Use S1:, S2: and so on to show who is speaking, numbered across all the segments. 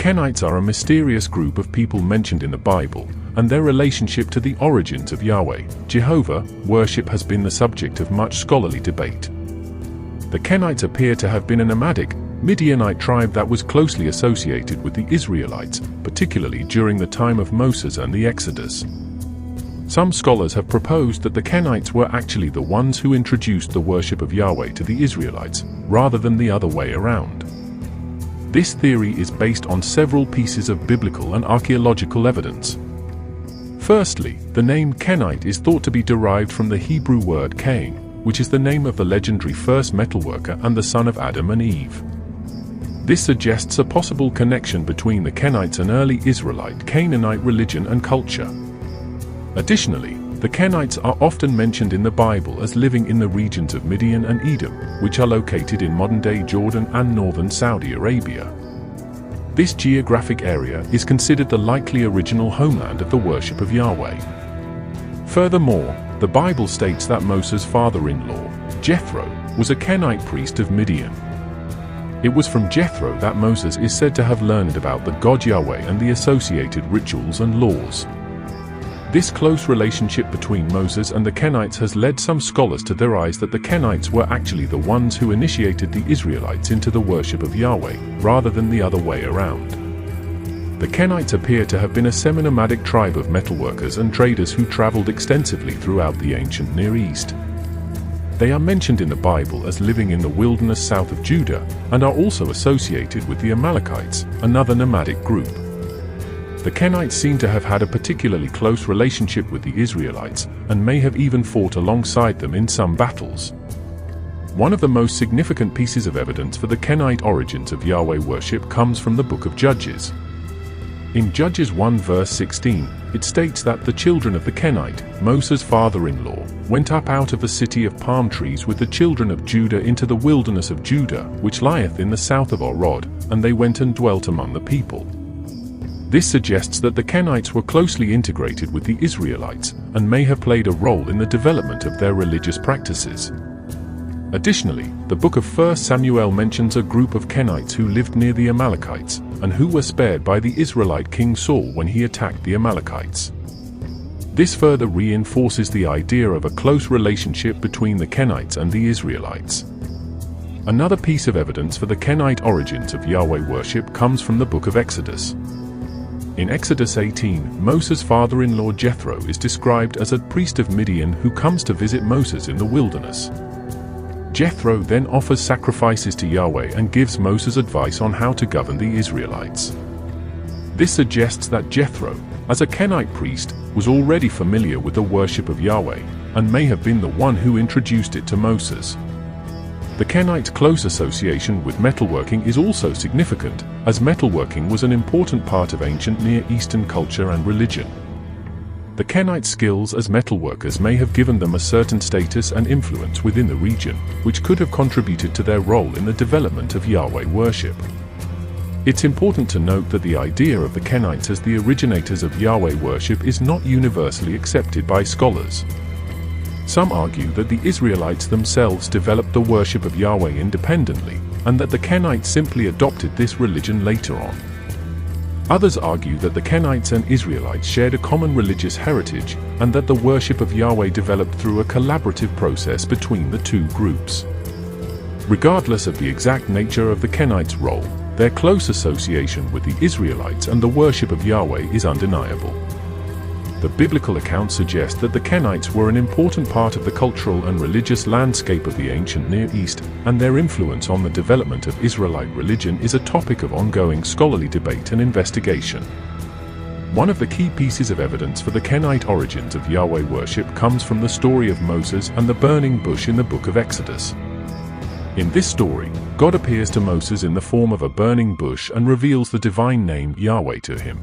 S1: Kenites are a mysterious group of people mentioned in the Bible, and their relationship to the origins of Yahweh, Jehovah, worship has been the subject of much scholarly debate. The Kenites appear to have been a nomadic, Midianite tribe that was closely associated with the Israelites, particularly during the time of Moses and the Exodus. Some scholars have proposed that the Kenites were actually the ones who introduced the worship of Yahweh to the Israelites, rather than the other way around. This theory is based on several pieces of biblical and archaeological evidence. Firstly, the name Kenite is thought to be derived from the Hebrew word Cain, which is the name of the legendary first metalworker and the son of Adam and Eve. This suggests a possible connection between the Kenites and early Israelite Canaanite religion and culture. Additionally, the Kenites are often mentioned in the Bible as living in the regions of Midian and Edom, which are located in modern-day Jordan and northern Saudi Arabia. This geographic area is considered the likely original homeland of the worship of Yahweh. Furthermore, the Bible states that Moses' father-in-law, Jethro, was a Kenite priest of Midian. It was from Jethro that Moses is said to have learned about the God Yahweh and the associated rituals and laws. This close relationship between Moses and the Kenites has led some scholars to theorize that the Kenites were actually the ones who initiated the Israelites into the worship of Yahweh, rather than the other way around. The Kenites appear to have been a semi-nomadic tribe of metalworkers and traders who traveled extensively throughout the ancient Near East. They are mentioned in the Bible as living in the wilderness south of Judah, and are also associated with the Amalekites, another nomadic group. The Kenites seem to have had a particularly close relationship with the Israelites, and may have even fought alongside them in some battles. One of the most significant pieces of evidence for the Kenite origins of Yahweh worship comes from the book of Judges. In Judges 1 verse 16, it states that the children of the Kenite, Moses' father-in-law, went up out of the city of palm trees with the children of Judah into the wilderness of Judah, which lieth in the south of Orod, and they went and dwelt among the people. This suggests that the Kenites were closely integrated with the Israelites, and may have played a role in the development of their religious practices. Additionally, the book of 1 Samuel mentions a group of Kenites who lived near the Amalekites, and who were spared by the Israelite king Saul when he attacked the Amalekites. This further reinforces the idea of a close relationship between the Kenites and the Israelites. Another piece of evidence for the Kenite origins of Yahweh worship comes from the book of Exodus. In Exodus 18, Moses' father-in-law Jethro is described as a priest of Midian who comes to visit Moses in the wilderness. Jethro then offers sacrifices to Yahweh and gives Moses advice on how to govern the Israelites. This suggests that Jethro, as a Kenite priest, was already familiar with the worship of Yahweh, and may have been the one who introduced it to Moses. The Kenites' close association with metalworking is also significant, as metalworking was an important part of ancient Near Eastern culture and religion. The Kenite skills as metalworkers may have given them a certain status and influence within the region, which could have contributed to their role in the development of Yahweh worship. It's important to note that the idea of the Kenites as the originators of Yahweh worship is not universally accepted by scholars. Some argue that the Israelites themselves developed the worship of Yahweh independently, and that the Kenites simply adopted this religion later on. Others argue that the Kenites and Israelites shared a common religious heritage, and that the worship of Yahweh developed through a collaborative process between the two groups. Regardless of the exact nature of the Kenites' role, their close association with the Israelites and the worship of Yahweh is undeniable. The biblical accounts suggest that the Kenites were an important part of the cultural and religious landscape of the ancient Near East, and their influence on the development of Israelite religion is a topic of ongoing scholarly debate and investigation. One of the key pieces of evidence for the Kenite origins of Yahweh worship comes from the story of Moses and the burning bush in the book of Exodus. In this story, God appears to Moses in the form of a burning bush and reveals the divine name Yahweh to him.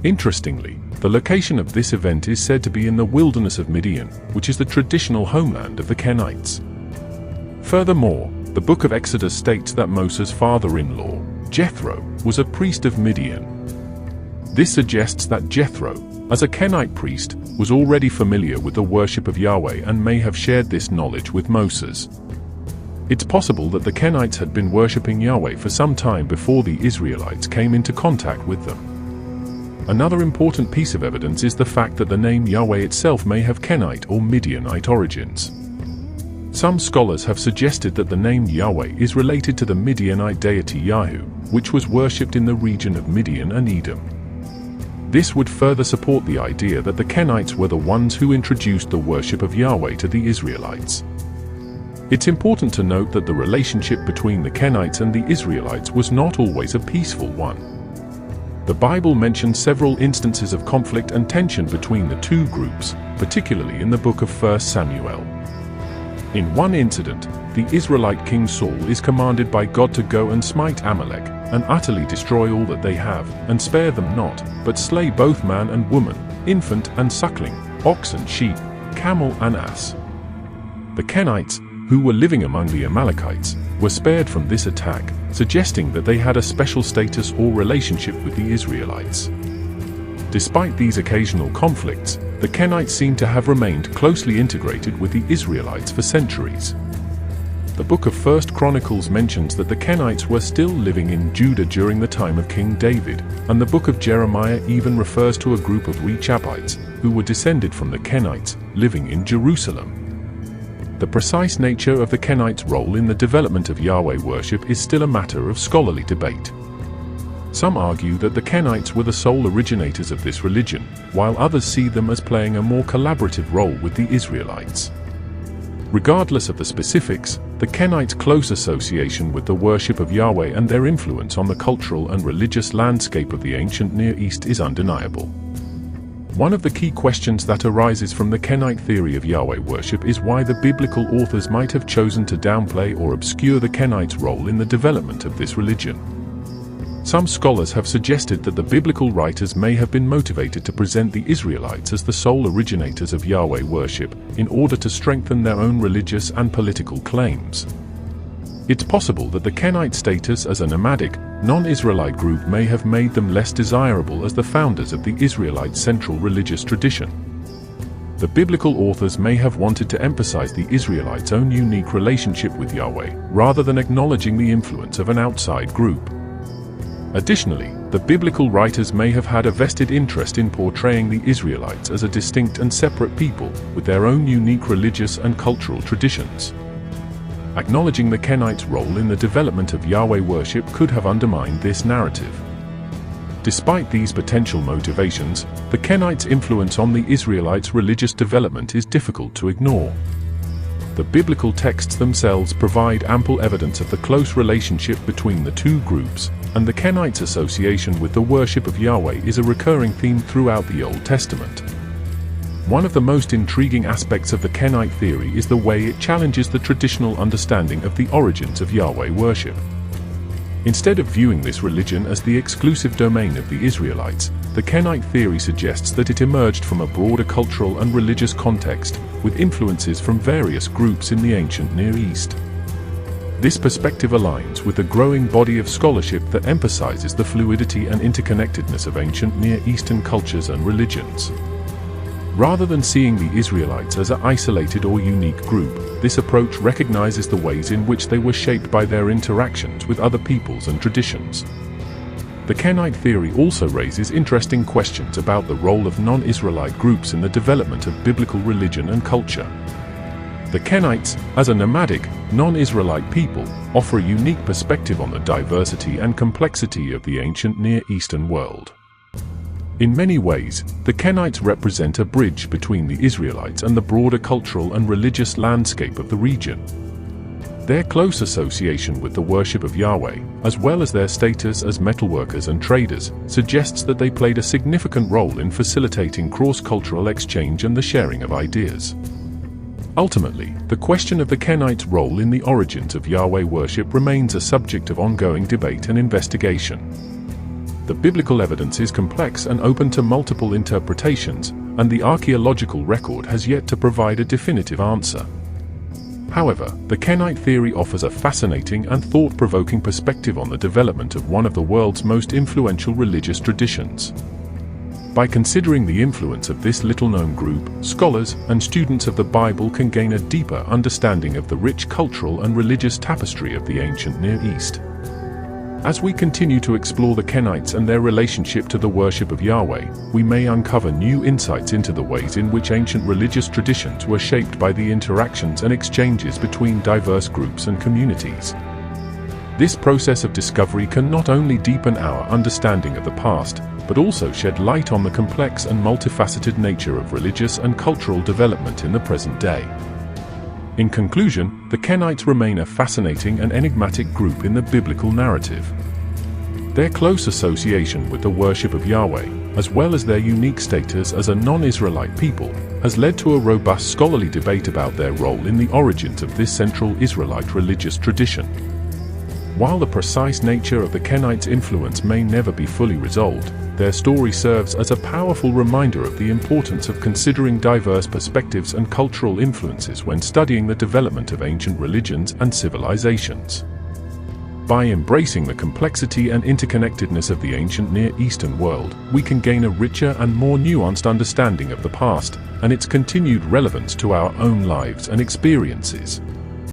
S1: Interestingly, the location of this event is said to be in the wilderness of Midian, which is the traditional homeland of the Kenites. Furthermore, the book of Exodus states that Moses' father-in-law, Jethro, was a priest of Midian. This suggests that Jethro, as a Kenite priest, was already familiar with the worship of Yahweh and may have shared this knowledge with Moses. It's possible that the Kenites had been worshipping Yahweh for some time before the Israelites came into contact with them. Another important piece of evidence is the fact that the name Yahweh itself may have Kenite or Midianite origins. Some scholars have suggested that the name Yahweh is related to the Midianite deity Yahu, which was worshipped in the region of Midian and Edom. This would further support the idea that the Kenites were the ones who introduced the worship of Yahweh to the Israelites. It's important to note that the relationship between the Kenites and the Israelites was not always a peaceful one. The Bible mentions several instances of conflict and tension between the two groups, particularly in the book of 1 Samuel. In one incident, the Israelite king Saul is commanded by God to go and smite Amalek, and utterly destroy all that they have, and spare them not, but slay both man and woman, infant and suckling, ox and sheep, camel and ass. The Kenites, who were living among the Amalekites, were spared from this attack, suggesting that they had a special status or relationship with the Israelites. Despite these occasional conflicts, the Kenites seem to have remained closely integrated with the Israelites for centuries. The book of 1 Chronicles mentions that the Kenites were still living in Judah during the time of King David, and the book of Jeremiah even refers to a group of Rechabites, who were descended from the Kenites, living in Jerusalem. The precise nature of the Kenites' role in the development of Yahweh worship is still a matter of scholarly debate. Some argue that the Kenites were the sole originators of this religion, while others see them as playing a more collaborative role with the Israelites. Regardless of the specifics, the Kenites' close association with the worship of Yahweh and their influence on the cultural and religious landscape of the ancient Near East is undeniable. One of the key questions that arises from the Kenite theory of Yahweh worship is why the biblical authors might have chosen to downplay or obscure the Kenites' role in the development of this religion. Some scholars have suggested that the biblical writers may have been motivated to present the Israelites as the sole originators of Yahweh worship in order to strengthen their own religious and political claims. It's possible that the Kenite status as a nomadic, non-Israelite group may have made them less desirable as the founders of the Israelite central religious tradition. The biblical authors may have wanted to emphasize the Israelites' own unique relationship with Yahweh, rather than acknowledging the influence of an outside group. Additionally, the biblical writers may have had a vested interest in portraying the Israelites as a distinct and separate people, with their own unique religious and cultural traditions. Acknowledging the Kenites' role in the development of Yahweh worship could have undermined this narrative. Despite these potential motivations, the Kenites' influence on the Israelites' religious development is difficult to ignore. The biblical texts themselves provide ample evidence of the close relationship between the two groups, and the Kenites' association with the worship of Yahweh is a recurring theme throughout the Old Testament. One of the most intriguing aspects of the Kenite theory is the way it challenges the traditional understanding of the origins of Yahweh worship. Instead of viewing this religion as the exclusive domain of the Israelites, the Kenite theory suggests that it emerged from a broader cultural and religious context, with influences from various groups in the ancient Near East. This perspective aligns with a growing body of scholarship that emphasizes the fluidity and interconnectedness of ancient Near Eastern cultures and religions. Rather than seeing the Israelites as an isolated or unique group, this approach recognizes the ways in which they were shaped by their interactions with other peoples and traditions. The Kenite theory also raises interesting questions about the role of non-Israelite groups in the development of biblical religion and culture. The Kenites, as a nomadic, non-Israelite people, offer a unique perspective on the diversity and complexity of the ancient Near Eastern world. In many ways, the Kenites represent a bridge between the Israelites and the broader cultural and religious landscape of the region. Their close association with the worship of Yahweh, as well as their status as metalworkers and traders, suggests that they played a significant role in facilitating cross-cultural exchange and the sharing of ideas. Ultimately, the question of the Kenites' role in the origins of Yahweh worship remains a subject of ongoing debate and investigation. The biblical evidence is complex and open to multiple interpretations, and the archaeological record has yet to provide a definitive answer. However, the Kenite theory offers a fascinating and thought-provoking perspective on the development of one of the world's most influential religious traditions. By considering the influence of this little-known group, scholars and students of the Bible can gain a deeper understanding of the rich cultural and religious tapestry of the ancient Near East. As we continue to explore the Kenites and their relationship to the worship of Yahweh, we may uncover new insights into the ways in which ancient religious traditions were shaped by the interactions and exchanges between diverse groups and communities. This process of discovery can not only deepen our understanding of the past, but also shed light on the complex and multifaceted nature of religious and cultural development in the present day. In conclusion, the Kenites remain a fascinating and enigmatic group in the biblical narrative. Their close association with the worship of Yahweh, as well as their unique status as a non-Israelite people, has led to a robust scholarly debate about their role in the origins of this central Israelite religious tradition. While the precise nature of the Kenites' influence may never be fully resolved, their story serves as a powerful reminder of the importance of considering diverse perspectives and cultural influences when studying the development of ancient religions and civilizations. By embracing the complexity and interconnectedness of the ancient Near Eastern world, we can gain a richer and more nuanced understanding of the past and its continued relevance to our own lives and experiences.